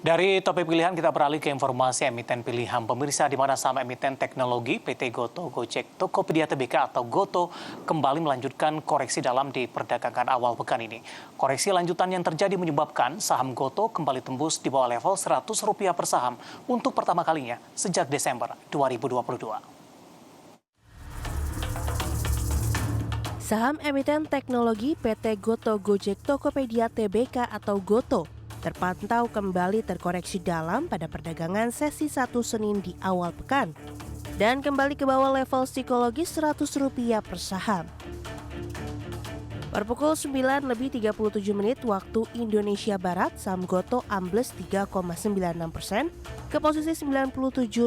Dari topik pilihan kita beralih ke informasi emiten pilihan pemirsa di mana saham emiten teknologi PT Goto Gojek Tokopedia Tbk atau Goto kembali melanjutkan koreksi dalam di perdagangan awal pekan ini. Koreksi lanjutan yang terjadi menyebabkan saham Goto kembali tembus di bawah level Rp100 per saham untuk pertama kalinya sejak Desember 2022. Saham emiten teknologi PT Goto Gojek Tokopedia Tbk atau Goto terpantau kembali terkoreksi dalam pada perdagangan sesi 1 Senin di awal pekan dan kembali ke bawah level psikologis Rp100 per saham. Per pukul 9:37 waktu Indonesia Barat, saham Goto ambles 3,96% ke posisi Rp97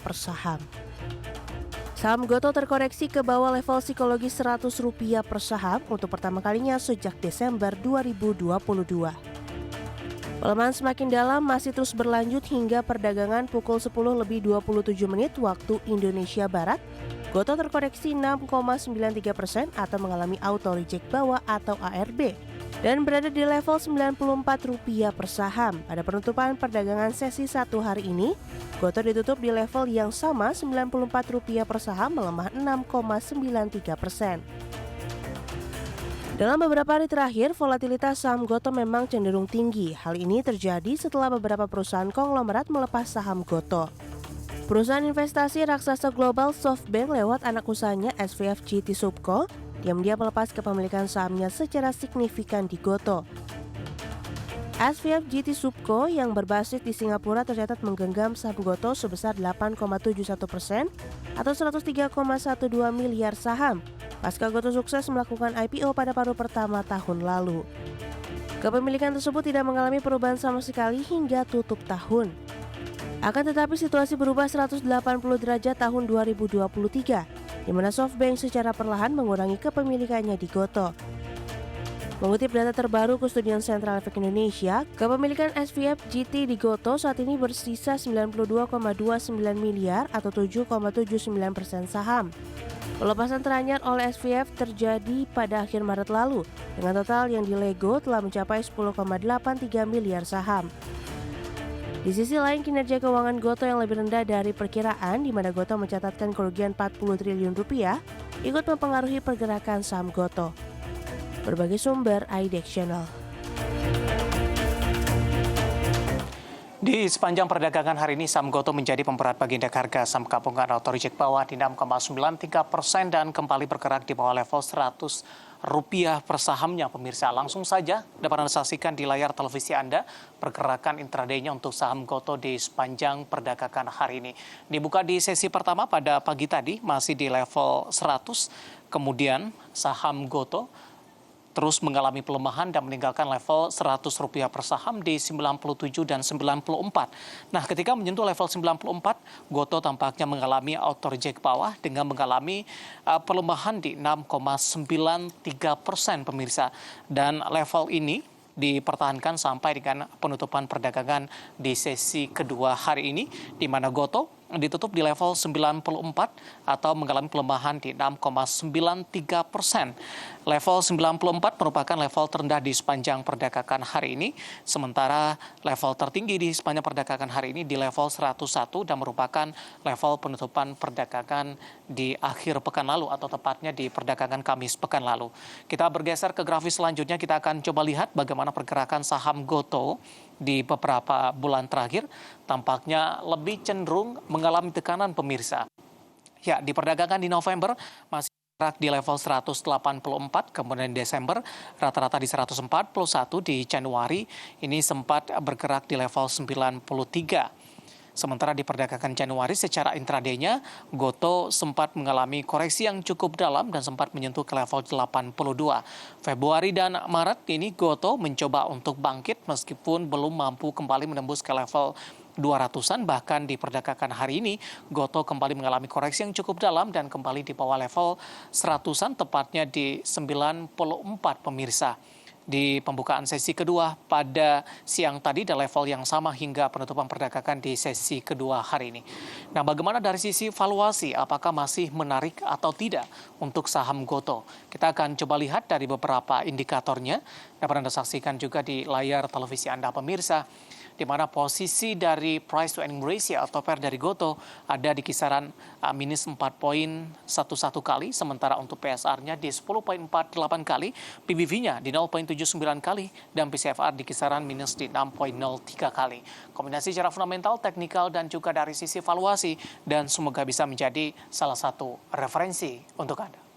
per saham. Saham Goto terkoreksi ke bawah level psikologis Rp100 per saham untuk pertama kalinya sejak Desember 2022. Pelemahan semakin dalam masih terus berlanjut hingga perdagangan pukul 10:27 waktu Indonesia Barat. Goto terkoreksi 6,93% atau mengalami auto reject bawah atau ARB dan berada di level Rp94 per saham. Pada penutupan perdagangan sesi 1 hari ini, Goto ditutup di level yang sama Rp94 per saham melemah 6,93%. Dalam beberapa hari terakhir, volatilitas saham Goto memang cenderung tinggi. Hal ini terjadi setelah beberapa perusahaan konglomerat melepas saham Goto. Perusahaan investasi raksasa global SoftBank lewat anak usahanya SVF GT Subco diam-diam melepas kepemilikan sahamnya secara signifikan di Goto. SVF GT Subco yang berbasis di Singapura tercatat menggenggam saham Goto sebesar 8,71% atau 103,12 miliar saham. Pasca Goto sukses melakukan IPO pada paruh pertama tahun lalu. Kepemilikan tersebut tidak mengalami perubahan sama sekali hingga tutup tahun. Akan tetapi situasi berubah 180 derajat tahun 2023, di mana SoftBank secara perlahan mengurangi kepemilikannya di Goto. Mengutip data terbaru Kustodian Sentral Efek Indonesia, kepemilikan SVF GT di Goto saat ini bersisa 92,29 miliar atau 7,79% saham. Pelepasan teranyar oleh SVF terjadi pada akhir Maret lalu, dengan total yang dilego telah mencapai 10,83 miliar saham. Di sisi lain, kinerja keuangan Goto yang lebih rendah dari perkiraan, di mana Goto mencatatkan kerugian Rp40 triliun, ikut mempengaruhi pergerakan saham Goto. Berbagai sumber IDX Channel. Di sepanjang perdagangan hari ini, saham Goto menjadi pemberat bagi indeks harga saham gabungan auto reject bawah di 6,93% dan kembali bergerak di bawah level Rp100 per sahamnya. Pemirsa, langsung saja dapat Anda saksikan di layar televisi Anda pergerakan intraday-nya untuk saham Goto di sepanjang perdagangan hari ini. Dibuka di sesi pertama pada pagi tadi masih di level 100, kemudian saham Goto terus mengalami pelemahan dan meninggalkan level Rp100 per saham di 97 dan 94. Nah, ketika menyentuh level 94, Goto tampaknya mengalami auto reject bawah dengan mengalami pelemahan di 6,93% pemirsa. Dan level ini dipertahankan sampai dengan penutupan perdagangan di sesi kedua hari ini, di mana Goto ditutup di level 94 atau mengalami pelemahan di 6,93%. Level 94 merupakan level terendah di sepanjang perdagangan hari ini, sementara level tertinggi di sepanjang perdagangan hari ini di level 101 dan merupakan level penutupan perdagangan di akhir pekan lalu atau tepatnya di perdagangan Kamis pekan lalu. Kita bergeser ke grafis selanjutnya, kita akan coba lihat bagaimana pergerakan saham Goto di beberapa bulan terakhir. Tampaknya lebih cenderung mengalami tekanan pemirsa. Ya, di perdagangan di November masih bergerak di level 184, kemudian di Desember rata-rata di 141, di Januari ini sempat bergerak di level 93. Sementara di perdagangan Januari secara intraday-nya, Goto sempat mengalami koreksi yang cukup dalam dan sempat menyentuh ke level 82. Februari dan Maret ini Goto mencoba untuk bangkit meskipun belum mampu kembali menembus ke level 200-an. Bahkan di perdagangan hari ini, Goto kembali mengalami koreksi yang cukup dalam dan kembali di bawah level 100-an, tepatnya di 94 pemirsa. Di pembukaan sesi kedua pada siang tadi di level yang sama hingga penutupan perdagangan di sesi kedua hari ini. Nah, bagaimana dari sisi valuasi, apakah masih menarik atau tidak untuk saham Goto? Kita akan coba lihat dari beberapa indikatornya. Dapat Anda saksikan juga di layar televisi Anda pemirsa. di mana posisi dari price to earning ratio atau PER dari GoTo ada di kisaran minus 4,11 kali, sementara untuk PSR-nya di 10,48 kali, PBV-nya di 0,79 kali, dan PCFR di kisaran minus di 6,03 kali. Kombinasi secara fundamental, teknikal, dan juga dari sisi valuasi, dan semoga bisa menjadi salah satu referensi untuk Anda.